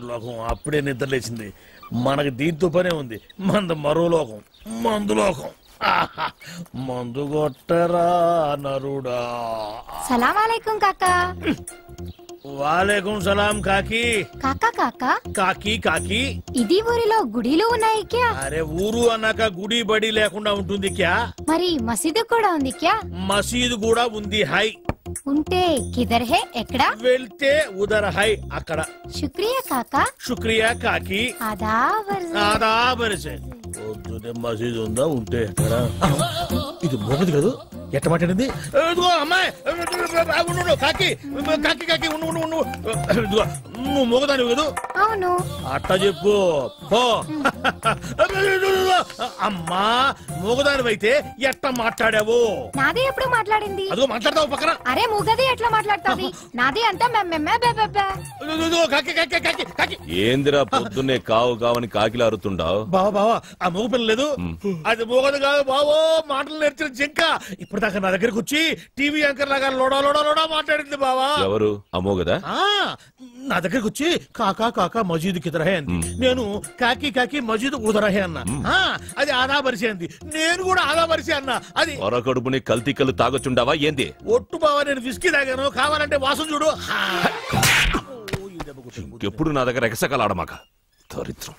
లోకం అప్పుడే నిద్ర లేచింది. మనకి దీంతో పనే ఉంది. మంద మరో లోకం, మందు లోకం. మందు కొట్టరా నరుడా. సలాం అలైకుం కాకా. వాలేకుం సలాం కాకి. కాకా కాకా కాకి కాకి. ఇది ఊరిలో గుడిలు ఉన్నాయి క్యా? అరే ఊరు అన్నాక గుడి బడి లేకుండా ఉంటుంది క్యా? మరి మసీదు కూడా ఉంది క్యా? మసీదు కూడా ఉంది. హై ఉంటే కిదర్ హే ఎక్కడ? వెళ్తే ఉదర్ హై అక్కడ. శుక్రియా కాకా. శుక్రియా కాకి. ఆదాబర్సే. పొద్దునే మసీదు ఉందా? ఉంటే ఎక్కడ? ఇది మోగది కదా, ఎట్ట మాట్లాడింది? అమ్మాయి కాకి కాకి కాకి నువ్వు మోగదాని కదా? అవును. అట్ట చెప్పు పో. అమ్మా మోగదాని అయితే ఎట్ట మాట్లాడావు? నాది ఎప్పుడు మాట్లాడింది? అదో మాట్లాడతావు పక్కన. అరే మూగది ఎట్లా మాట్లాడుతుంది? నాది అంతా ఏందిరా పొద్దున్నే కావు కావని కాకిలా అరుతుండావు? బావా బావా ఆ మోగ పిల్ల లేదు, అది మోగదు కాదు బావో. మాటలు నేర్చిన జింక ఇప్పుడు దాకా నా దగ్గరకు వచ్చి టీవీ యాంకర్ లాగా లోడా లోడా లోడా మాట్లాడింది బావా. ఎవరు అమోగదా? నా దగ్గరకు వచ్చి కాకా కాకా మజీద్ కిదరహే అంది. నేను కాకి కాకి మజీద్ ఉదరహే అన్నా. అది ఆదా బరిసే అంది. నేను కూడా ఆదా బరిసే అన్నా. అది కడుపుని కల్తీ కళ్ళు తాగొచ్చుండావా ఏంది? ఒట్టు బావా, నేను విస్కీ తాగాను. కావాలంటే వాసన చూడు. ఎప్పుడు నా దగ్గర ఎగసకలాడమాక దరిద్రం.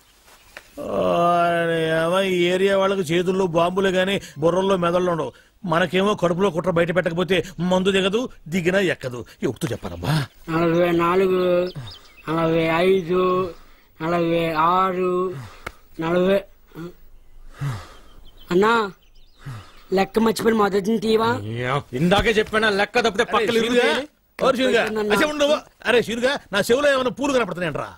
ఈ ఏరియా వాళ్ళకి చేతుల్లో బాంబులే గాని బుర్రల్లో మెదళ్ళు ఉండవు. మనకేమో కడుపులో కుట్ర బయట పెట్టకపోతే మందు దిగదు, దిగినా ఎక్కదు. ఎప్పుడు చెప్పారమ్మా? 44, 45, 46, 40. అన్నా లెక్క మర్చిపోయి మొదటి తీవా? ఇందాకే చెప్పానా లెక్క తప్పితే పక్కన. అరే శిరుగా, నా చెవులో ఏమైనా పూలు కనపడుతున్నాయంట్రా?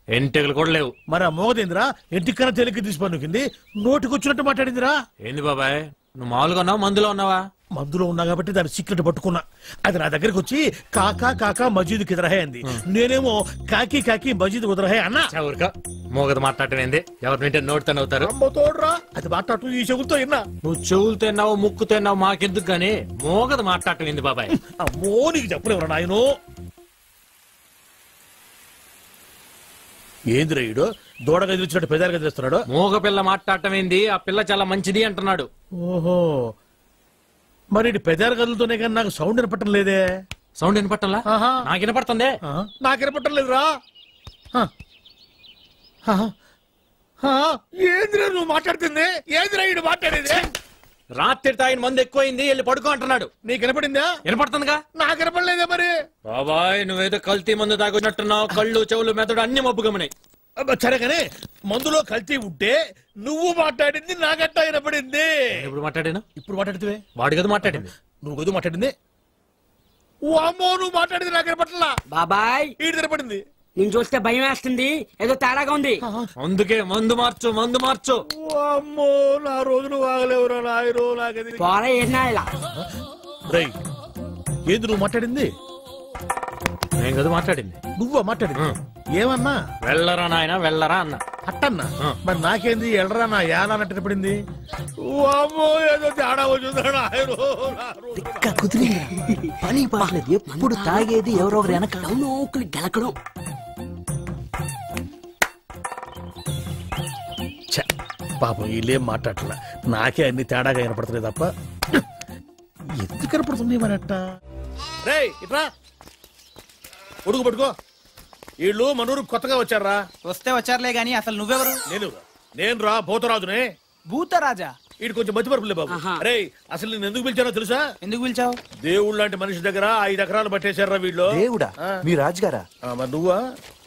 ఎంటికలు కూడా లేవు. మరి ఆ మోగదేంద్రా ఎంటికన్నా తేలిక తీసి పన్నుకింది, నోటికొచ్చినట్టు మాట్లాడిందిరా. ఏంది బాబాయ్, నువ్వు మామూలుగా ఉన్నావు మందులో ఉన్నావా? మందులో ఉన్నా కాబట్టి దాని సీక్రెట్ పట్టుకున్నా. అది నా దగ్గరకు వచ్చి కాకా కాకా మజీద్ కిదరహే అంది. నేనేమో కాకి కాకి మజీద్ ఉదరహే అన్నా. మోగదు మాట్లాడటం ఏంది? ఎవరి వింటే నోటితో అవుతారు. తోడురా, అది మాట్లాడుతూ ఈ చెవులతో విన్నా. నువ్వు చెవులతో విన్నావు, ముక్కుతో విన్నావు, మాకెందుకు గానీ మోగదు మాట్లాడటం ఏంది బాబాయ్? అమ్మో నీకు చెప్పలేవరా నాయనో. ఏందిరా ఈడు దూడగా ఎదిరిచినట్టు పెదాలుగా చేస్తున్నాడు? మోగ పిల్ల మాట్లాడటం ఏంది? ఆ పిల్ల చాలా మంచిది అంటున్నాడు. ఓహో, మరి పెదాల గదులతోనే కానీ నాకు సౌండ్ వినపట్టం లేదే. సౌండ్ వినపట్టంలా? నాకు వినపడుతుంది. నాకు వినపట్టం లేదురా. ఏందిరా నువ్వు మాట్లాడుతుంది? ఏందిరా ఈడు మాట్లాడేది? రాత్రి తాగిన మందు ఎక్కువైంది, వెళ్ళి పడుకో అంటున్నాడు. నీకు వినపడిందా? వినపడుతుందిగా. నాకు వినపడలేదే. మరి బాబాయ్ నువ్వేదో కల్తీ మందు తాగున్నట్టున్నావు. కళ్ళు చెవులు మెదడు అన్ని మబ్బుగమనాయి. సరే కానీ మందులో కల్తీ ఉంటే నువ్వు మాట్లాడింది నాగట్టా వినపడింది. ఇప్పుడు మాట్లాడాను. ఇప్పుడు మాట్లాడితే వాడి కదా మాట్లాడింది. నువ్వు గదు మాట్లాడింది. అమ్మో నువ్వు మాట్లాడింది నాకు వినపట్లా. బాబాయ్ ఈడు వినపడింది. నేను చూస్తే భయం వేస్తుంది, ఏదో తేడాగా ఉంది. అందుకే మందు మార్చు, మందు మార్చు. అమ్మో నా రోజులు వాగలేవురా నాయనో. నాకది ఏంది నువ్వు మాట్లాడింది? నేను కదా మాట్లాడింది. నువ్వా మాట్లాడింది? ఏమన్నా? వెళ్ళరా నాయన వెళ్ళరా అన్న. అట్టన్నా? మరి నాకేంది ఎళ్ళరా నా యాన అన్నట్టు పడింది. ఏదో తేడా వచ్చిందా? పని పాడలేదు, ఎప్పుడు తాగేది ఎవరో వెనక గెలకడం. పాపం వీళ్ళేం మాట్లాడలే, నాకే అన్ని తేడాగా వినపడుతున్నాయి తప్ప ఎందుకు కనపడుతున్నాయి మరి అట్ట. రే ఇట్రా ఉడుకు పట్టుకో. వీళ్ళు మనూరు కొత్తగా వచ్చారా? వస్తే వచ్చారులే గాని అసలు నువ్వెవరు? నేను రా భూతరాజునే. భూతరాజా? వీడు కొంచెం మతిపరుపులే బాబు. అరే అసలు నేను ఎందుకు పిలిచానో తెలుసా? ఎందుకు పిలిచావు? దేవుడు లాంటి మనిషి దగ్గర 5 ఎకరాలు పట్టేశారా వీళ్ళు. దేవుడా? మీ రాజుగారా? మరి నువ్వా?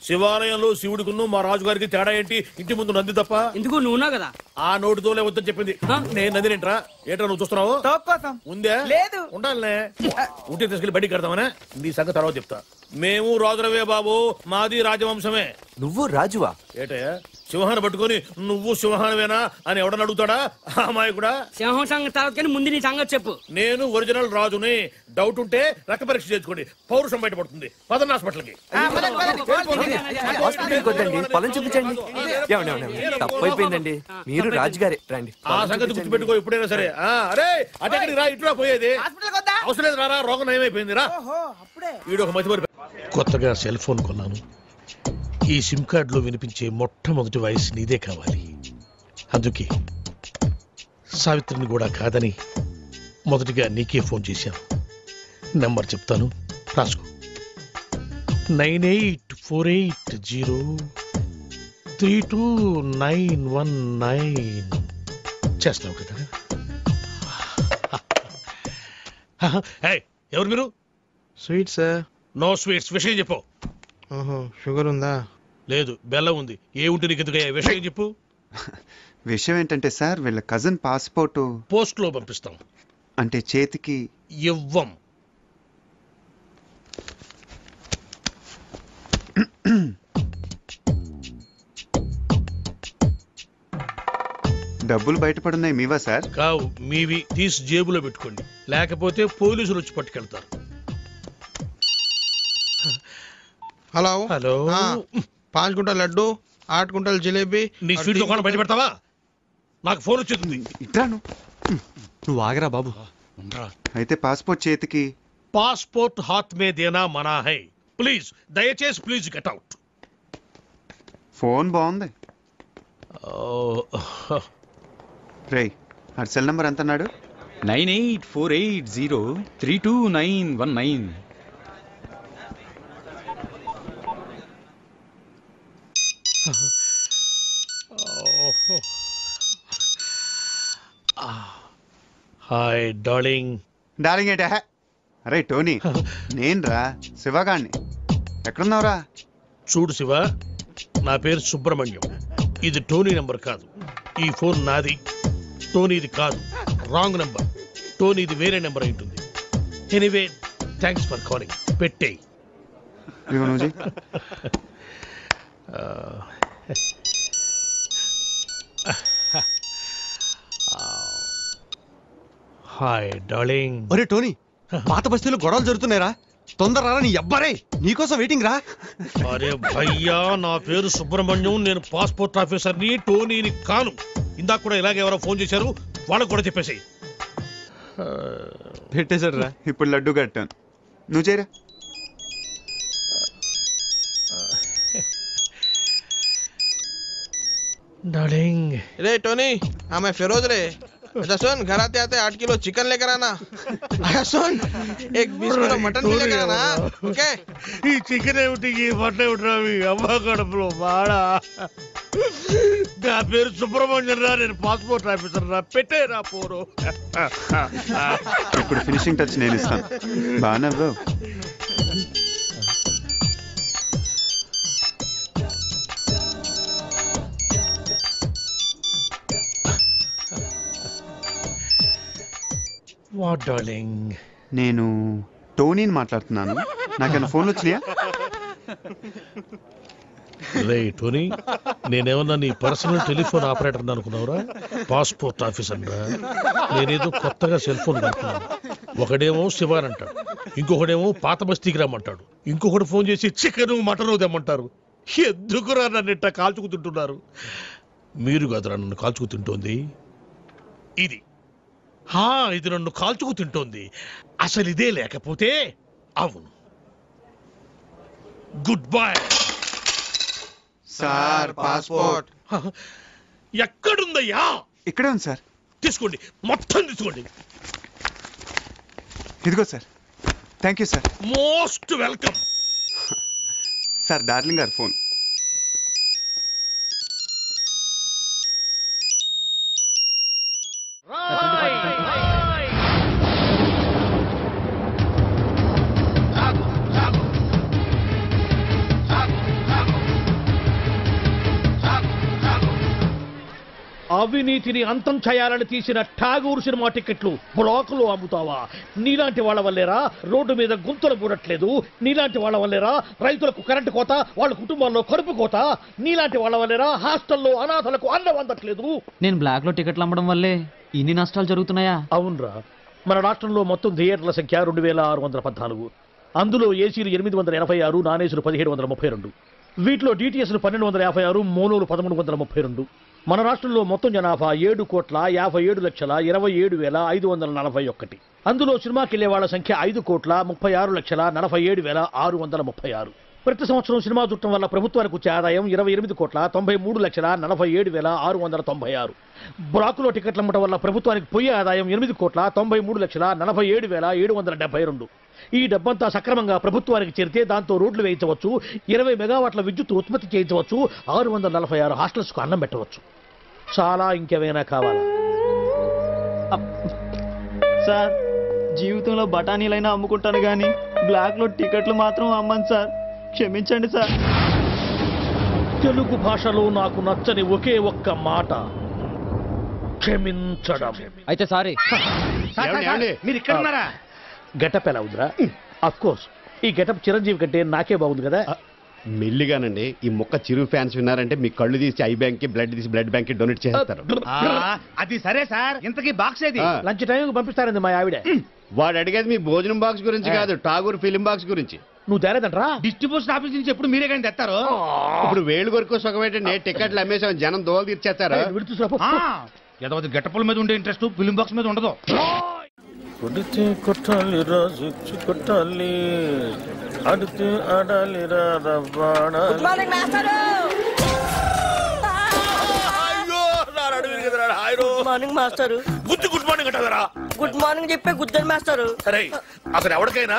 శివాలయంలో శివుడికును మా రాజుగారికి తేడా ఏంటి? ఇంటి ముందు నంది తప్ప. ఎందుకు నువ్వున్నావు కదా. ఆ నోటితోలే వద్దని చెప్పింది. నేను నంది ఏంట్రా? ఏంట్రా నువ్వు చూస్తున్నావు? ఉందే లేదు. ఉండాలనే. ఉంటే తీసుకెళ్లి బడికి కడతామనే. నీ సంగతి తర్వాత చెప్తా. మేము రాజులవే బాబు, మాది రాజవంశమే. నువ్వు రాజువా? ఏటయ్యా సింహాన్ని పట్టుకుని నువ్వు సింహానవేనా అని ఎవడని అడుగుతాడా? అమ్మాయి కూడా సింహం సంగతి తర్వాత కానీ ముందు నీ సంగతి చెప్పు. నేను ఒరిజినల్ రాజుని. డౌట్ ఉంటే రక్త పరీక్ష చేసుకోండి, పౌరుషం బయటపడుతుంది. పదన్న హాస్పిటల్కి. పొలం చూపించండి. తప్పైపోయిందండి, మీరు రాజుగారే రండి. ఆ సంగతి గుర్తుపెట్టుకో ఎప్పుడైనా సరే. అరే అటెక్కడికి రా, ఇటురా పోయేది. అవసరం లేదు రా, రోగం నయమైపోయింది రా. వీడు ఒక మధ్య కొత్తగా సెల్ ఫోన్ కొన్నాను. ఈ సిమ్ కార్డులో వినిపించే మొట్టమొదటి వాయిస్ నీదే కావాలి. అందుకే సావిత్రిని కూడా కాదని మొదటిగా నీకే ఫోన్ చేశాను. నెంబర్ చెప్తాను, రాసుకో. 9848032919. చేస్తావు కదా? ఎవరు మీరు? Sweet sir. No sweets. విషయం చెప్పు. ఓహో, షుగర్ ఉందా? లేదు, బెల్లం ఉంది. ఏ ఉంటే నీకు ఎందుకు? విషయం చెప్పు. విషయం ఏంటంటే సార్, వీళ్ళ కజిన్ పాస్పోర్టు పోస్ట్ లో పంపిస్తాం. అంటే చేతికి ఇవ్వం. డబ్బులు బయటపడున్నాయి. మీవా సార్? కావు, మీవి. తీసి జేబులో పెట్టుకోండి, లేకపోతే పోలీసులు వచ్చి పట్టుకెళ్తారు. Hello hello. 5 గుంటల లడ్డు, 8 గుంటల జిలేబీ. నీ స్వీట్ దుకాణం బయట పెడతావా? నాకు ఫోన్ వచ్చేస్తుంది. ఇట్రాను. నువ్వు ఆగరా బాబు. అయితే పాస్పోర్ట్ చేతికి. పాస్పోర్ట్ హాత్ మే దేనా మనా హై. ప్లీజ్, దయచేసి ప్లీజ్ గెట్ అవుట్. ఫోన్ బాగుంది. రే, ఆ సెల్ నంబర్ ఎంత అన్నాడు? 9848032919. Hi darling. డార్లింగ్ ఏంటా? అరే టోనీ, నేను రా, శివగాణ్ణి. ఎక్కడున్నావురా? చూడు శివ, నా పేరు సుబ్రహ్మణ్యం. ఇది టోనీ నెంబర్ కాదు. ఈ ఫోన్ నాది, టోనీది కాదు. Wrong number. టోనీది వేరే నెంబర్ అయి ఉంటుంది. Anyway, thanks for calling. పెట్టేయ్. Hi darling. ఒరే టోనీ, పాత బస్తీలో గొడవలు జరుగుతున్నాయిరా. తొందర రా, నీ అబ్బారే నీకోసం వెయిటింగ్ రా. అరే భయ్యా, నా పేరు సుబ్రహ్మణ్యం. నేను పాస్పోర్ట్ ఆఫీసర్ని, టోనీని కాను. ఇందాక కూడా ఇలాగే ఎవరో ఫోన్ చేశారు, వాళ్ళకు కూడా చెప్పేసాయి. పెట్టేశాడు రా. ఇప్పుడు లడ్డు కట్టాను, నువ్వు చేయరా. डार्लिंग। रे टोनी, हाँ मैं फिरोज रे। अच्छा सुन, घर आते आते 8 किलो चिकन लेकर आना। अच्छा सुन, एक 20 किलो मटन भी लेकर आना। ओके? ఈ చికెన్ ఏమిటి, ఈ మటన్ ఏమిటి, మీ అమ్మ కడుపులో బాడా. నా పేరు సుబ్రహ్మణ్యం రా, నేను పాస్పోర్ట్ ఆఫీసర్ రా. పెట్టేరా పోరు. ఇప్పుడు ఫినిషింగ్ టచ్ నేను ఇస్తాను. బాగా వాట్ డార్లింగ్? నేను టోనీని మాట్లాడుతున్నాను. నాకన్నా ఫోన్లు వచ్చినాయా? రే టోనీ, నేనేమన్నా నీ పర్సనల్ టెలిఫోన్ ఆపరేటర్ అనుకున్నావురా? పాస్పోర్ట్ ఆఫీసర్ రా. నేనేదో కొత్తగా సెల్ ఫోన్ అనుకున్నాను. ఒకడేమో శివాన్ అంటాడు, ఇంకొకడేమో పాత బస్తీకి రమ్మంటాడు, ఇంకొకటి ఫోన్ చేసి చికెన్ మటన్ తెమ్మంటారు. ఎందుకురా నన్ను ఇట్లా కాల్చుకు తింటున్నారు? మీరు కదరా నన్ను కాల్చుకు తింటోంది. ఇది ఇది నన్ను కాల్చుకు తింటోంది. అసలు ఇదే లేకపోతే అవును. Good bye sir. పాస్పోర్ట్ ఎక్కడుందయ్యా? ఇక్కడే ఉంది సార్. తీసుకోండి, మొత్తం తీసుకోండి. ఇదిగో sir. Thank you sir. Most welcome sir. Darling గారు ఫోన్. అవినీతిని అంతం చేయాలని తీసిన ఠాగూర్ సినిమా టికెట్లు బ్లాక్ లో అమ్ముతావా? నీలాంటి వాళ్ళ వల్లేరా రోడ్డు మీద గుంతలు పూడట్లేదు. నీలాంటి వాళ్ళ వల్లేరా రైతులకు కరెంటు కోత, వాళ్ళ కుటుంబాల్లో కడుపు కోత. నీలాంటి వాళ్ళ వల్లేరా హాస్టల్లో అనాథలకు అన్నం అందట్లేదు. నేను బ్లాక్ లో టికెట్లు అమ్మడం వల్లే ఇన్ని నష్టాలు జరుగుతున్నాయా? అవునరా, మన రాష్ట్రంలో మొత్తం థియేటర్ల సంఖ్య 2614. అందులో ఏసీలు 886, నాన్ ఏసీలు 1732. వీటిలో డిటిఎస్లు 1256, మోనోలు 1332. మన రాష్ట్రంలో మొత్తం జనాభా 7,57,27,541. అందులో సినిమాకి వెళ్లే వాళ్ళ సంఖ్య 5,36,47,636. ప్రతి సంవత్సరం సినిమా చూడటం వల్ల ప్రభుత్వానికి వచ్చే ఆదాయం 28,93,47,696. బ్లాకులో టికెట్లు అమ్మటం వల్ల ప్రభుత్వానికి పోయే ఆదాయం 8,93,47,772. ఈ డబ్బంతా సక్రమంగా ప్రభుత్వానికి చేరితే దాంతో రోడ్లు వేయించవచ్చు, 20 మెగావాట్ల విద్యుత్ ఉత్పత్తి చేయించవచ్చు, 646 హాస్టల్స్కు అన్నం పెట్టవచ్చు. చాలా ఇంకేమైనా కావాలా? సార్ జీవితంలో బఠానీలైనా అమ్ముకుంటాను కానీ బ్లాక్లో టికెట్లు మాత్రం అమ్మను సార్. క్షమించండి సార్. తెలుగు భాషలో నాకు నచ్చని ఒకే ఒక్క మాట క్షమించడం. అయితే సారీ. మీరు ఇక్కడ ఉన్నారా? గెటప్ ఎలా ఉందిరా? అఫ్ కోర్స్ ఈ గెటప్ చిరంజీవి కంటే నాకే బాగుంది కదా. మెల్లిగానండి. ఈ మొక్క చిరు ఫ్యాన్స్ విన్నారంటే మీ కళ్ళు తీసి ఐ బ్యాంక్ కి, బ్లడ్ తీసి బ్లడ్ బ్యాంక్ కి డొనేట్ చేస్తారు. అది సరే సార్, ఇంతకీ బాక్స్ ఏది? లంచ్ టైంకి పంపిస్తారండి మా ఆవిడ. వాడు అడిగేది మీ భోజనం బాక్స్ గురించి కాదు, ఠాగూర్ ఫిలిం బాక్స్ గురించి. నువ్వు తేలేదంటరా? డిస్ట్రిబ్యూషన్ ఆఫీస్ నుంచి ఎప్పుడు మీరే కానీ తెస్తారు. ఇప్పుడు వేలు కొరకు సుఖమేటండి. టికెట్లు అమ్మేసాం, జనం దోలు తీర్చేస్తారు. ఏదో గెటపుల మీద ఉండే ఇంట్రెస్ట్ ఫిలిం బాక్స్ మీద ఉండదు. కొడితే కొట్టాలి రాజు కొట్టాలి, అడితే ఆడాలి రావాడా. Good morning master. Good morning అంటారా? గుడ్ మార్నింగ్ చెప్పే గుద్దని మాస్టర్. సరే అసలు ఎవరికైనా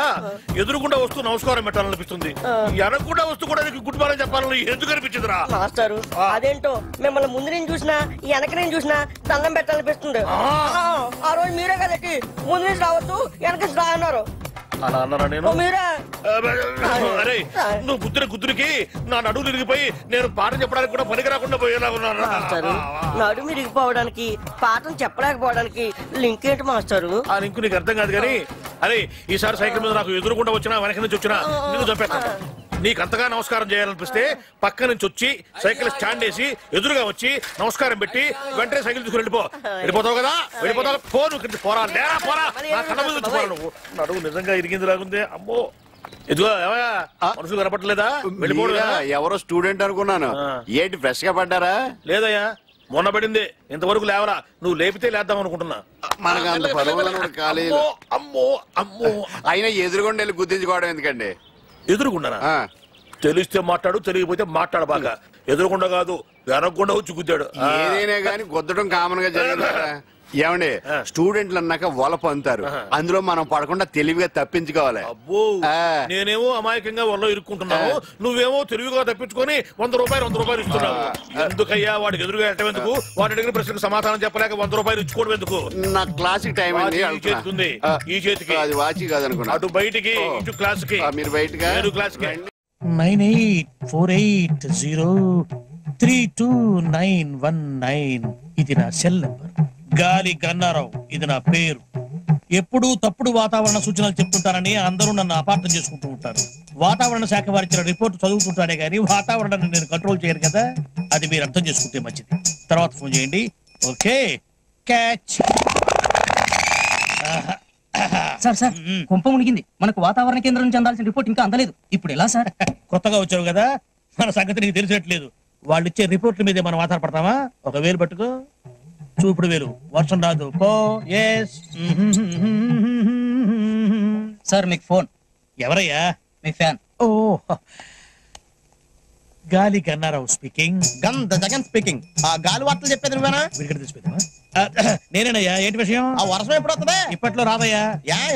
ఎదురుకుండా వస్తూ నమస్కారం పెట్టాలనిపిస్తుంది, ఎనకుండా వస్తూ కూడా గుడ్ మార్నింగ్ చెప్పాలని ఎందుకు అనిపించదురా మాస్టర్? అదేంటో మిమ్మల్ని ముందు నేను చూసినా వెనక నేను చూసినా దండం పెట్టాలనిపిస్తుంది. ఆ రోజు మీరే కదండి ముందు నుంచి రావద్దు వెనక నుంచి రా అన్నారు. అలా అన్నారా? నేను మీరే. అరే నువ్వు గుద్దురికి నా నడువు విరిగిపోయి నేను పాఠం చెప్పడానికి కూడా పనికి రాకుండా పోయేలాగున్నాను. నడుము విరిగిపోవడానికి పాఠం చెప్పలేకపోవడానికి లింక్ ఏంటి మాస్టారు? ఆ లింక్ నీకు అర్థం కాదు కానీ, అరే ఈసారి సైకిల్ మీద నాకు ఎదురుకుండా వచ్చినా వెనక నుంచి వచ్చినా నిన్ను చంపేస్తాను. నీకు అంతగా నమస్కారం చేయాలనిపిస్తే పక్క నుంచి వచ్చి సైకిల్ స్టాండ్ వేసి ఎదురుగా వచ్చి నమస్కారం పెట్టి వెంటనే సైకిల్ తీసుకుని వెళ్ళిపోతావు కదా. వెళ్ళిపోతావు పోరా లేరా పోరా. నా కళ్ళ మీద వచ్చి నువ్వు నడువు నిజంగా ఇరిగింది లాగుంది. అమ్మో ఇదిగో మనుషులు కనపడలేదా? వెళ్ళిపోడు. ఎవరో స్టూడెంట్ అనుకున్నాను. ఏంటి ఫ్రెష్ గా పడ్డారా? లేదయ్యా మొన్న పడింది, ఇంతవరకు లేవరా. నువ్వు లేపితే లేద్దాం అనుకుంటున్నా. మనకు అంత పదవులను కాలేదు. అమ్మో అమ్మో అయినా ఎదురుగొండ వెళ్ళి గుర్తించుకోవడం ఎందుకండి? ఎదురుకున్నానా? తెలిస్తే మాట్లాడు, తెలియకపోతే మాట్లాడు. బాగా ఎదురుకుండా కాదు వెనకుండా వచ్చి గుద్దాడు. ఏదైనా గానీ గుద్దడం కామన్ గా జరిగింది. ఏమండి స్టూడెంట్లు అన్నాక వలప అంటారు, అందులో మనం పడకుండా తెలివిగా తప్పించుకోవాలి. అబ్బో నేనేమో అమాయకంగా వల్ల ఇరుక్కుంటున్నావు, నువ్వేమో తెలివిగా తప్పించుకొని 100 రూపాయలు ఇస్తున్నావు. ఎందుకయ్యా వాడికి ఎదురుగా వెళ్ళటం ఎందుకు? వాడి అడిగిన ప్రశ్నకు సమాధానం చెప్పలేక 100 రూపాయలు ఇచ్చుకోవడం ఎందుకు? నా క్లాసిక్ టైం ఈ చేతికి ఈ చేతికి అది వాచి కాదనుకున్నా. అటు బయటికి ఇటు క్లాస్ కి. మీరు బయటగా క్లాస్ కి 9848032919 ఇది నా సెల్ నెంబర్. గాలి గన్నారావు ఇది నా పేరు. ఎప్పుడూ తప్పుడు వాతావరణ సూచనలు చెప్తుంటారని అందరూ నన్ను అపార్థం చేసుకుంటూ ఉంటారు. వాతావరణ శాఖ వారిచ్చిన రిపోర్ట్ చదువుతుంటానే గానీ వాతావరణాన్ని నేను కంట్రోల్ చేయను కదా. అది మీరు అర్థం చేసుకుంటే మంచిది. తర్వాత ఫోన్ చేయండి. Okay catch. సార్ సార్ కుంప మునిగింది. మనకు వాతావరణ కేంద్రం నుంచి అందాల్సిన రిపోర్ట్ ఇంకా అందలేదు. ఇప్పుడు ఎలా సార్? కొత్తగా వచ్చావు కదా, మన సంగతి నీకు తెలిసేట్లేదు. వాళ్ళు ఇచ్చే రిపోర్ట్ల మీదే మనం ఆధారపడతామా? 1000 పట్టుకో, చూపుడు వేలు. వర్షం రాదు పో. ఎస్ సార్ మీకు ఫోన్. ఎవరయ్యా? మీ ఫ్యాన్. ఓ గాలి గన్నారావు స్పీకింగ్. జగన్ స్పీకింగ్. ఆ గాలి వార్తలు చెప్పేది నువ్వేనా? విడిగడ తీసిపోతావా? నేనేనయ్యా. ఏంటి విషయం? ఆ వర్షం ఎప్పుడు వస్తుంది? ఇప్పట్లో రాదయ్యా.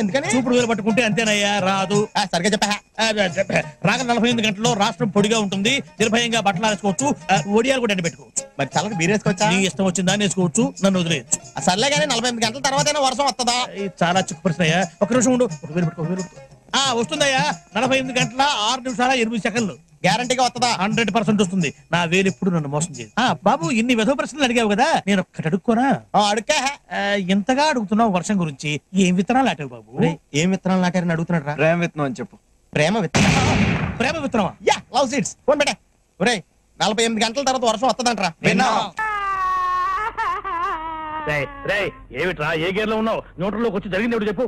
ఎందుకని? చూపుడు వేలు పట్టుకుంటే అంతేనయ్యా, రాదు. సరిగ్గా చెప్పా. రాగ 48 గంటల్లో రాష్ట్రం పొడిగా ఉంటుంది. నిర్భయంగా బట్టలు వేసుకోవచ్చు, ఒడియాలు కూడా పెట్టుకోవచ్చు. మరి చల్లకి బీరేసుకోవచ్చా? నీ ఇష్టం వచ్చిందా వేసుకోవచ్చు, నన్ను వదిలేయచ్చు. సర్లే కానీ 48 గంటల తర్వాత వర్షం వస్తుందా? చాలా చిక్కు ప్రశ్న అయ్యా. ఒక నిమిషం ఉండు. 1000 పట్టుకో. వస్తుందయ్యా. 48 గంటల 6 నిమిషాల 8 సెకండ్లు గ్యారంటీగా వస్తుందా? 100% వస్తుంది. నా వేలు ఎప్పుడు నన్ను మోసం చేయదు. బాబు ఇన్ని వెధవ ప్రశ్నలు అడిగావు కదా, నేను ఒక్కటి అడుక్కోనా? అడుక్కా. ఎంతగా అడుగుతున్నావు వర్షం గురించి. ఏం విత్తనాలు నాటావు బాబు? ఏం విత్తనాలు నాటారని అడుగుతున్నాడు. ప్రేమ విత్తనం అని చెప్పు. ప్రేమ విత్తనం. ప్రేమ విత్తనమా? Yeah, love seeds. ఫోన్ పెట్టే. ఒరేయ్ 48 గంటల తర్వాత వర్షం వస్తుందంటరా. ఏమిట్రా ఏ గేర్ లో ఉన్నావు? న్యూట్రల్లోకి వచ్చి జరిగింది ఎవరు చెప్పు.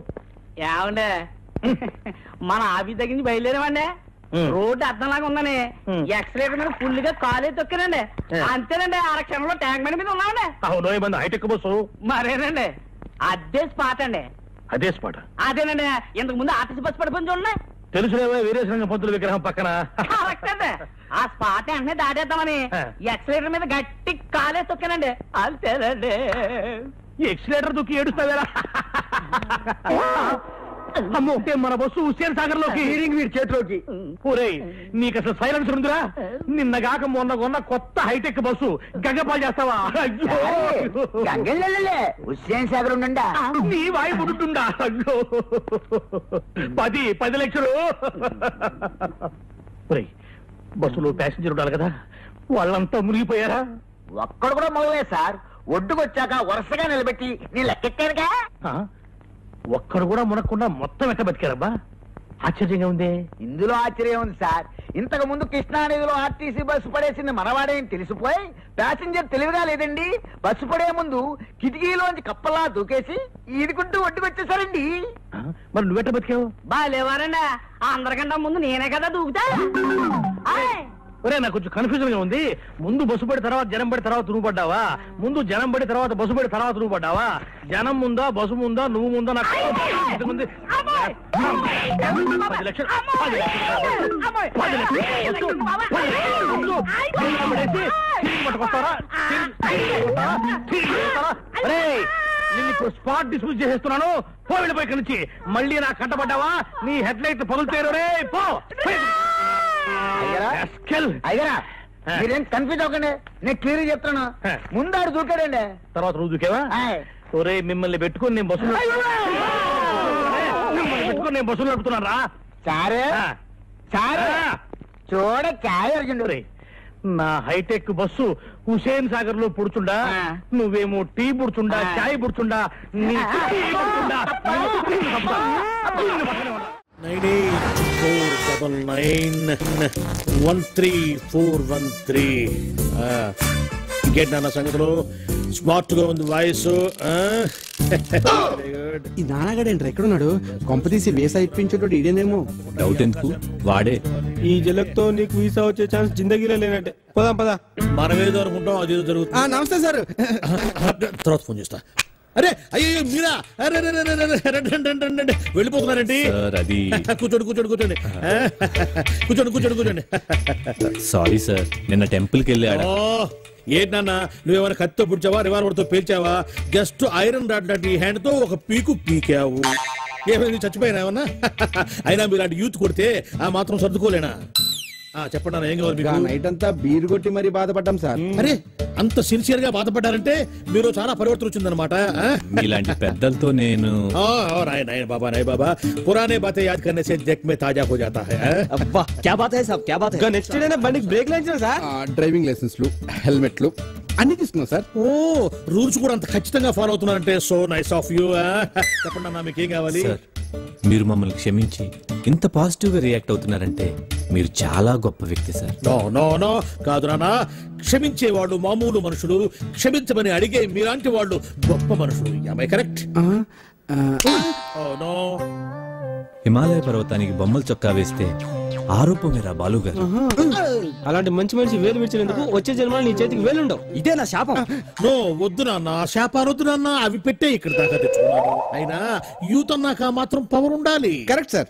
ఏమండే మన ఆఫీస్ దగ్గర నుంచి బయలుదేరామండి. రోడ్డు అర్థంలాగా ఉందని ఎక్స్లేటర్ మీద ఫుల్ గా కాలే తొక్కానండి. అంతేనండి, 6 క్షణంలో ట్యాంక్ బండి మీద ఉన్నామండి. అవును మంది హైటెక్ బస్సు. మరేనండి అదే స్పాట్ అండి. అదే స్పాట్? అదేనండి, ఇంతకు ముందు ఆర్టీసీ బస్సు పడిపోయింది చూడండి. తెలుసులేవా వీరేశలింగ పంతుల విగ్రహం పక్కన. ఆ స్పాట్ వెంటనే దాటేద్దామని ఎక్సలేటర్ మీద గట్టి కాలే తొక్కానండి. అంతేనండి. ఎక్సిలేటర్ దుక్కి ఏడుస్తావేరా? అమ్మో, మన బస్సు హుస్సేన్ సాగర్ లోకి, వీడి చేతిలోకి. ఒరేయ్, నీకు అసలు సైలెన్స్ ఉందిరా? నిన్నగాక మొన్న కొన్న కొత్త హైటెక్ బస్సు గంగపాలు చేస్తావా? హుస్సేన్ సాగర్ ఉండండి. నీ వాయి పుడుతుందా? అయ్యో, 10 లక్షలు. ఒరేయ్, బస్సులో ప్యాసింజర్ ఉండాలి కదా, వాళ్ళంతా మునిగిపోయారా? ఒక్కడు కూడా మొదలలేదు సార్. ఒడ్డుకొచ్చాక వరుసగా నిలబెట్టి నీ లెక్కెట్టానుగా. ఒక్కడు కూడా మునక్కుండా మొత్తం ఎట్ట బతికారబ్బా? ఆశ్చర్యంగా ఉంది. ఇందులో ఆశ్చర్యం ఉంది సార్. ఇంతకు ముందు కృష్ణానదిలో ఆర్టీసీ బస్సు పడేసింది మనవాడే అని తెలిసిపోయి ప్యాసింజర్ తెలివిగా లేదండి, బస్సు పడే ముందు కిటికీలోంచి కప్పలా దూకేసి ఈదుకుంటూ ఒడ్డుకొచ్చేసారండి. మరి నువ్వెట్ట బతికావు? బాగాలేవారండి, అందరికంటే ముందు నేనే కదా దూకుతా. ఒరే, నాకు కొంచెం కన్ఫ్యూజన్ గా ఉంది. ముందు బస్సు పడి తర్వాత జనం పడి తర్వాత నువ్వు పడ్డావా? ముందు జనం పడి తర్వాత బస్సు పడి తర్వాత నువ్వు పడ్డావా? జనం ముందా, బస్సు ముందా, నువ్వు ముందా? నాకు 10 లక్షలు. 10 అరే, నేను ఇప్పుడు స్పాట్ డిస్మిస్ చేసేస్తున్నాను. పో, వెళ్ళిపోయి ఇక్కడి నుంచి. మళ్ళీ నాకు కంటపడ్డావా నీ హెడ్ లైట్ పగులుతారు. రే పో. అయ్యరా, మీరేం కన్ఫ్యూజ్ అవ్వకండి, నేను క్లియర్ చెప్తాను. ముందాడు దూకాడండి, తర్వాత నువ్వు దూకేవా? ఒరే, మిమ్మల్ని పెట్టుకుని నేను బస్సులు నడుపుతున్నారా? సారే చూడ చాయ్ అడిగిండు. నా హైటెక్ బస్సు హుసేన్ సాగర్ లో పుడుచుండా, నువ్వేమో టీ పుడుచుండా, చాయ్ పుడుచుండా. 9849913413. ఇంకేంటి నాన్న సంగతులు? స్మార్ట్ గా ఉంది వాయిస్. ఈ నాన్నగాడేంట్రా ఎక్కడున్నాడు? కొంపతీసి వీసా ఇప్పించేటోడు ఇదేనేమో. డౌట్ ఎందుకు, వాడే. ఈ జలక్తో నీకు వీసా వచ్చే ఛాన్స్ జిందగీలో లేనట్టే. పదా పదా, మనమేదో అనుకుంటాం, అదేదో జరుగుతుంది. నమస్తే సార్. తర్వాత ఫోన్ చేస్తా. అరే, అయ్యో మీరా? వెళ్ళిపోతున్నారండి. కూర్చోండి కూర్చోండి కూర్చోండి కూర్చోండి కూర్చోండి కూర్చోండి. సారీ సార్, నిన్న టెంపుల్ కి వెళ్ళాడు. ఏంటన్నా, నువ్వేమైనా కత్తితో పుడిచావా, రివాల్వర్ తో పేల్చావా? జస్ట్ ఐరన్ రాడ్ లాంటి హ్యాండ్ తో ఒక పీకు పీకావు. ఏమైంది, చచ్చిపోయినా ఏమన్నా? అయినా మీరు లాంటి యూత్ కొడితే ఆ మాత్రం సర్దుకోలేనా? చెప్పండి, ఏం కావాలి మీకు? నైట్ అంతా బీర్ కొట్టి మరి బాధపడ్డాం సార్. అరే, అంత సిన్సియర్ గా బాధపడ్డారంటే మీరు చాలా పరివర్తన వచ్చిందనమాట. ఇలాంటి పెద్దలతో నేను బాబా నాయ్ బాబా పురానే బాతే యాద్ కర్నే సే దిల్ మే తాజా హో జాతా హై. అబ్బా, క్యా బాత్ హై సాబ్, క్యా బాత్ హై. నెక్స్ట్ డే బండికి బ్రేక్ లైన్స్ సార్, డ్రైవింగ్ లైసెన్స్లు, హెల్మెట్లు అన్ని తీసుకున్నాం సార్. ఓ, రూల్స్ కూడా అంత ఖచ్చితంగా ఫాలో అవుతున్నారంటే సో నైస్ ఆఫ్ యూ. చెప్పండి అన్న, మీకు ఏం కావాలి? మీరు మమ్మల్ని క్షమించి ఇంత పాజిటివ్ గా రియాక్ట్ అవుతున్నారంటే మీరు చాలా గొప్ప వ్యక్తి సార్. నో నో నో, కాదు నాన్న. క్షమించే వాళ్ళు మామూలు మనుషులు, క్షమించమని అడిగే మీలాంటి వాళ్ళు గొప్ప మనుషులు. am I correct? No. Himalaya పర్వతానికి బొమ్మల చొక్కా వేస్తే ఆరోపమేరా బాలు గారు. అలాంటి మంచి మనిషి వేలు విడిచినందుకు వచ్చే జన్మలో నీ చేతికి వేలుండవు. ఇదే నా శాపం. నో, వద్దు నాన్న, శాపాలు వద్దు నాన్న. అవి పెట్టే ఇక్కడ దాకా తెచ్చుకున్నాను. అయినా యూత్ అన్నాక మాత్రం పవర్ ఉండాలి. Correct sir.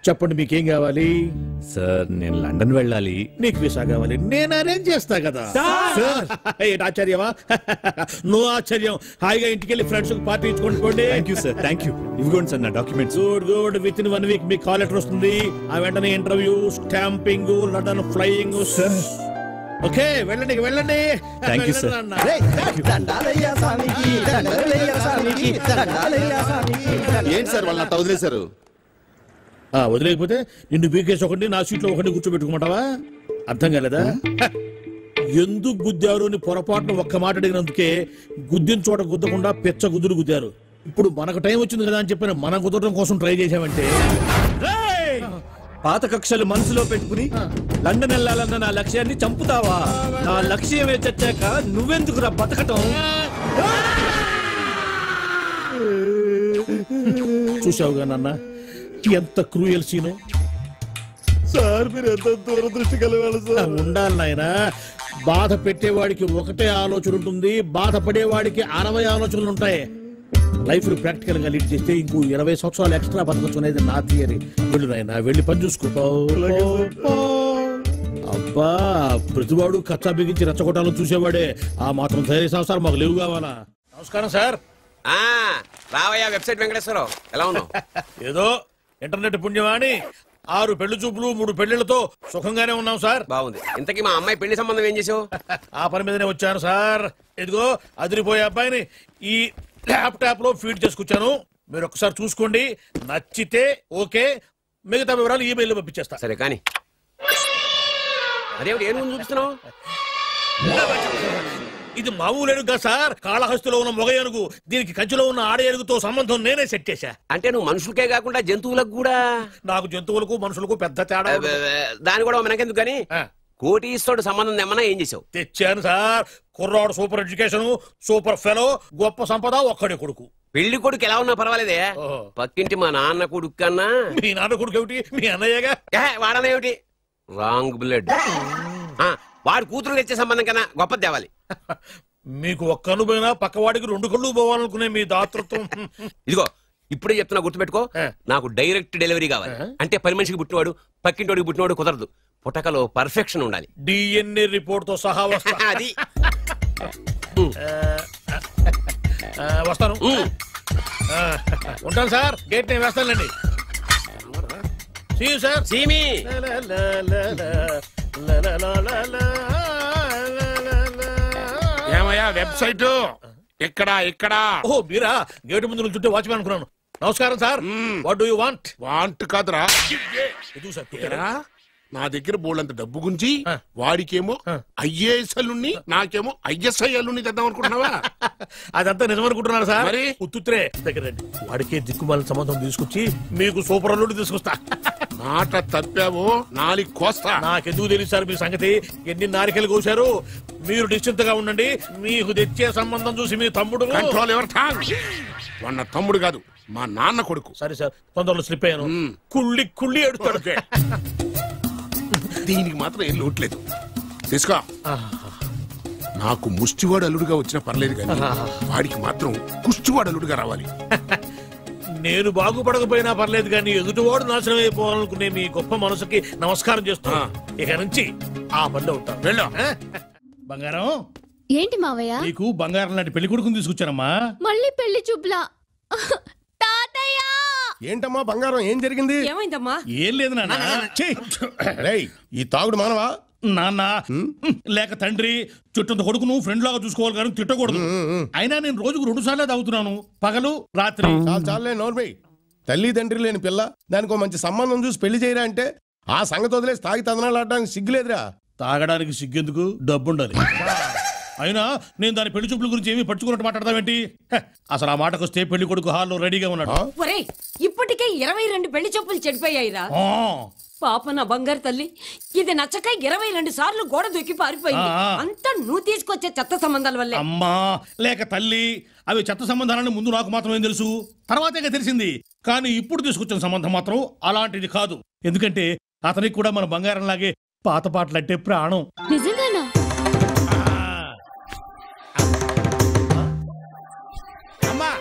చెప్పండి, మీకేం కావాలి? సార్, నేను లండన్ వెళ్ళాలి. నీకు వీసా కావాలి, నేను అరేంజ్ చేస్తా కదా. ఏంటి ఆశ్చర్యమా? నువ్వు ఆశ్చర్యం. హాయిగా ఇంటికి వెళ్ళి ఫ్రెండ్స్ పార్టీ ఇచ్చుకోండి. Thank you sir, thank you. ఇవ్వండి సార్ నా documents. Good good. With in 1 week మీకు కాల్ లెటర్ వస్తుంది. ఆ వెంటనే interview, stamping, London flying. Okay, వెళ్ళండి వెళ్ళండి. Thank you sir. ఏంటి సార్ వాళ్ళ వదిలేశారు? వదిలేకపోతే నిన్ను బీకేసి ఒకటి, నా సీట్లో ఒకటి కూర్చోబెట్టుకోమంటావా? అర్థం కాలేదా? ఎందుకు గుద్దారు అని పొరపాటున ఒక్క మాట అడిగినందుకే గుద్దిన చోట గుద్దకుండా పెచ్చ గుద్దులు గుద్దారు. ఇప్పుడు మనకు టైం వచ్చింది కదా అని చెప్పిన మనం కుదరడం కోసం ట్రై చేశామంటే, పాత కక్షలు మనసులో పెట్టుకుని లండన్ వెళ్ళాలన్న నా లక్ష్యాన్ని చంపుతావా? నా లక్ష్యమే చచ్చాక నువ్వెందుకురా బతకటం? చూసావుగా నాన్న, ఎంత క్రూయల్ సీను. సార్, మీరు ఎంత దురదృష్టి కలగాలి సార్. ఉండాలి నాయన. బాధ పెట్టేవాడికి ఒకటే ఆలోచన ఉంటుంది, బాధపడేవాడికి 60 ఆలోచనలు ఉంటాయి. లైఫ్ ప్రాక్టికల్ గా లీడ్ చేస్తే ఇంకో 20 సంవత్సరాలు ఎక్స్ట్రా బతకచ్చు అనేది నా థియరీ. వెళ్ళు నాయనా, వెళ్ళి పని చూసుకో. అబ్బా, ప్రతివాడు కచ్చా బిగించి రెచ్చగొట్టాలని చూసేవాడే. ఆ మాత్రం ధైర్య సంవత్సరం మాకు లేవు కావాలా? నమస్కారం సార్. రావయ్యా వెబ్సైట్ వెంకటేశ్వరరావు, ఎలా ఉన్నావు? ఏదో ఇంటర్నెట్ పుణ్యమాని 6 పెళ్లి చూపులు 3 పెళ్లిళ్లతో సుఖంగానే ఉన్నాం సార్. బాగుంది. ఇంతకీ మా అమ్మాయి పెళ్లి సంబంధం ఏం చేసావు? ఆ పని మీదనే వచ్చాను సార్. ఇదిగో అదిరిపోయే అబ్బాయిని ఈ ల్యాప్టాప్ లో ఫీడ్ చేసుకొచ్చాను. మీరు ఒకసారి చూసుకోండి, నచ్చితే ఓకే, మిగతా వివరాలు ఈమెయిల్ లో పంపించేస్తా. సరే కానీ అదేమిటి ఏం చూపిస్తున్నావు? ఇది మామూలు ఏనుగుగా సార్, కాళహస్తిలో ఉన్న మొగ ఏనుగు. దీనికి కంచిలో ఉన్న ఆడ ఏనుగుతో సంబంధం నేనే సెట్ చేశా. అంటే నువ్వు మనుషులకే కాకుండా జంతువులకు కూడా? నాకు జంతువులకు మనుషులకు పెద్ద తేడా. దాని కూడా మనకెందుకు కానీ కోటీశ్వరుడు సంబంధం ఏమన్నా ఏం చేసావు? తెచ్చాను సార్. కుర్రాడు సూపర్ ఎడ్యుకేషన్, సూపర్ ఫెలో, గొప్ప సంపద, ఒక్కడే కొడుకు. పెళ్లి కొడుకు ఎలా ఉన్నా పర్వాలేదే, పక్కింటి మా నాన్న కొడుకు కన్నా. మీ నాన్న కొడుకు ఏమిటి, మీ అన్నయ్యగా? వాడనేమిటి, రాంగ్ బ్లడ్. వాడు కూతురు తెచ్చే సంబంధం కన్నా గొప్పది తేవాలి. మీకు ఒక్క కన్ను పోయినా పక్కవాడికి 2 కళ్ళు పోవాలనుకునే మీ దాతృత్వం. ఇదిగో ఇప్పుడే చెప్తున్నా, గుర్తుపెట్టుకో. నాకు డైరెక్ట్ డెలివరీ కావాలి. అంటే పని మనిషికి పుట్టినవాడు పక్కింటోడికి పుట్టినవాడు కుదరదు. పుటకలో పర్ఫెక్షన్ ఉండాలి. డిఎన్ఏ రిపోర్ట్ తో సహా వస్తా. అది వస్తాను. ఉంటాను సార్, గేట్ నేను వేస్తానులేండి. సార్ సీమి ఏమయ్యా వెబ్సైట్ ఇక్కడ ఇక్కడ? ఓ మీరా, గేటు ముందు చుట్టూ వాచ్మెన్ అనుకున్నాను. నమస్కారం sir. What do you want? Want కాదురా, నా దగ్గర బోళ్ళంత డబ్బు గుంచి వాడికేమో ఐఏఎస్ అల్లుని, నాకేమో ఐఎస్ఐ అల్లుని తెద్దాం అనుకుంటున్నావా? అదంతా నిజమనుకుంటున్నాను సార్. మరి ఉత్తుత్రే దగ్గర రండి. వాడికే దిక్కుమాలిన సంబంధం తీసుకొచ్చి మీకు సూపర్ అల్లుడి తీసుకొస్తా. మాట తప్పావో నాలుగు కోస్తా. నాకెందుకు తెలుసు సార్ మీ సంగతి. ఎన్ని నారికలు కోశారు. మీరు నిశ్చింతగా ఉండండి. మీకు తెచ్చే సంబంధం చూసి మీ తమ్ముడు కంట్రోల్ ఎవరు వాడు నా తమ్ముడు కాదు, మా నాన్న కొడుకు. సరే సార్, తొందరలో స్లిప్ అయ్యాను. కుళ్ళి కుళ్ళి ఎడుతాడు. దీనికి మాత్రం ఏం లోట్లేదు. తీసుకో. నాకు ముష్టివాడు అల్లుడుగా వచ్చినా పర్లేదు కానీ వాడికి మాత్రం కుష్టివాడు అల్లుడుగా రావాలి. నేను బాగుపడకపోయినా పర్లేదు కానీ ఎదుటివాడు నాశనం అయిపోవాలనుకునే మీ గొప్ప మనసుకి నమస్కారం చేస్తున్నా. ఇక నుంచి ఆ పనిలో ఉంటాను. వెళ్ళు. బంగారం ఏంటి మావయ్య? నీకు బంగారం లాంటి పెళ్లి కొడుకుని తీసుకొచ్చానమ్మా. మళ్ళీ పెళ్లి చూపులా? తాతయ్య! ఏంటమ్మా బంగారం, ఏం జరిగింది? ఏమైందమ్మా? ఏం లేదు నాన్న. ఈ తాగుడు మానవా? నాన్న లేక తండ్రి చుట్టంత కొడుకును ఫ్రెండ్ లాగా చూసుకోవాలి కానీ తిట్టకూడదు. అయినా నేను రోజుకు 2 సార్లే తాగుతున్నాను, పగలు రాత్రి. చాలే నోర్మై. తల్లి తండ్రి లేని పిల్ల, దానికి మంచి సంబంధం చూసి పెళ్లి చేయరా అంటే ఆ సంగతి వదిలేసి తాగి తందనాలు ఆడడానికి సిగ్గులేదురా? తాగడానికి సిగ్గెందుకు, డబ్బుండాలి. అయినా నేను దాని పెళ్లి చూపుల గురించి ఏమీ పట్టుకున్నట్టు మాట్లాడతావేంటి? అసలు ఆ మాటకు వస్తే పెళ్లి కొడుకు హాల్లో రెడీగా ఉన్నాడు. ఇప్పటికే 22 పెళ్లి చూపులు చెడిపోయాయిరా. పాప నా బంగారు తల్లి, ఇది నచ్చక 22 సార్లు గోడ దూకి పారిపోయింది. అంతా నువ్వు తీసుకొచ్చే చెత్త సంబంధాల వల్లే. అమ్మా లేక తల్లి, అవి చెత్త సంబంధాలని ముందు నాకు మాత్రమే తెలుసు, తర్వాతే తెలిసింది. కానీ ఇప్పుడు తీసుకొచ్చిన సంబంధం మాత్రం అలాంటిది కాదు. ఎందుకంటే అతనికి కూడా మన బంగారం లాగే పాత పాటలంటే ప్రాణం. నిజంగానా? అమ్మా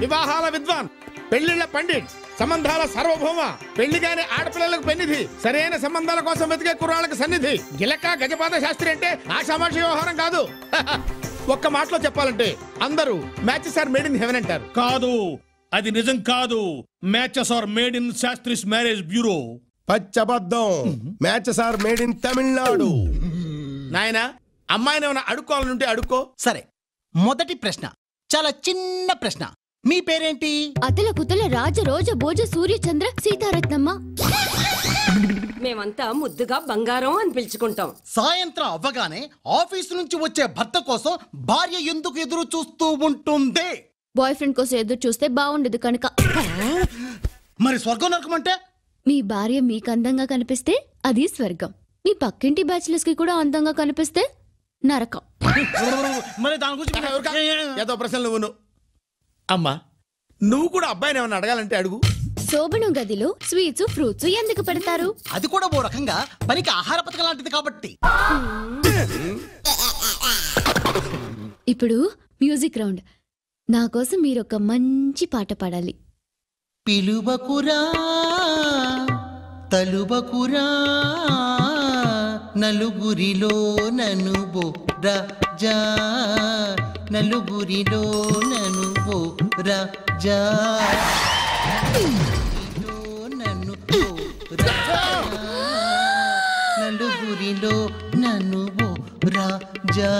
వివాహాల విద్వాన్, పెళ్లిళ్ల పండిట్, సంబంధాల సార్వభౌమ, పెళ్లిగానే ఆడపిల్లలకు పెన్నిధి, సరైన సంబంధాల కోసం వెతికే కుర్రాళ్ళకి సన్నిధి. గిలక గజపాత శాస్త్రి అంటే ఆషామాషి వ్యవహారం కాదు. ఒక్క మాటలో చెప్పాలంటే అందరూ matches are made in heaven అంటారు. కాదు, అది నిజం కాదు. Matches are made in Shastri's marriage bureau. పచ్చబద్ధం. Matches are made in Tamil Nadu. నాయనా, అమ్మాయిని ఏమైనా అడుక్కోవాలంటే అడుక్కో. సరే, మొదటి ప్రశ్న చాలా చిన్న ప్రశ్న. మీ పేరేంటి? అతల కుతల రాజ రోజ భోజ సూర్య చంద్ర సీతారత్నమ్మ. మేమంతా ముద్దుగా బంగారం అని పిలుచుకుంటాం. సాయంత్రం అవ్వగానే ఆఫీసు నుంచి వచ్చే భర్త కోసం భార్య ఎందుకు ఎదురు చూస్తూ ఉంటుంది? బాయ్ ఫ్రెండ్ కోసం ఎదురు చూస్తే బాగుండదు కనుక. మరి స్వర్గం నరకం అంటే? మీ భార్య మీకు అందంగా కనిపిస్తే అది స్వర్గం, మీ పక్కింటి బ్యాచిలర్స్ కి కూడా అందంగా కనిపిస్తే నరకం. మరి దాని గురించి ఏదో ప్రశ్నలు నువ్వు. అమ్మా, నువ్వు కూడా అబ్బాయిని ఏమన్నా అడగాలంటే అడుగు. శోభనం గదిలో స్వీట్స్ ఫ్రూట్స్ ఎందుకు పెడతారు? అది కూడా ఓ రకంగా పనికి ఆహార పథకం లాంటిది కాబట్టి. ఇప్పుడు మ్యూజిక్ రౌండ్. నా కోసం మీరొక మంచి పాట పాడాలి. పిలువకురా తలుబకురా నలుగురిలో నను బో రాజా నలుగురిలో నను బో రాజా నన్ను బో రాజా నలుగురిలో నన్ను బో రాజా.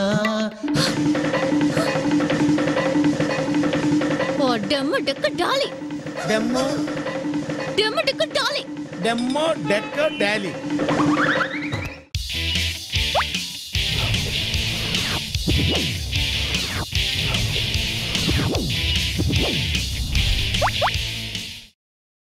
ఓ డమ్మ డెక్క డాలి డెమ్మో డమ్మ డెక్క డాలి డెమ్మో డెక్క డాలి.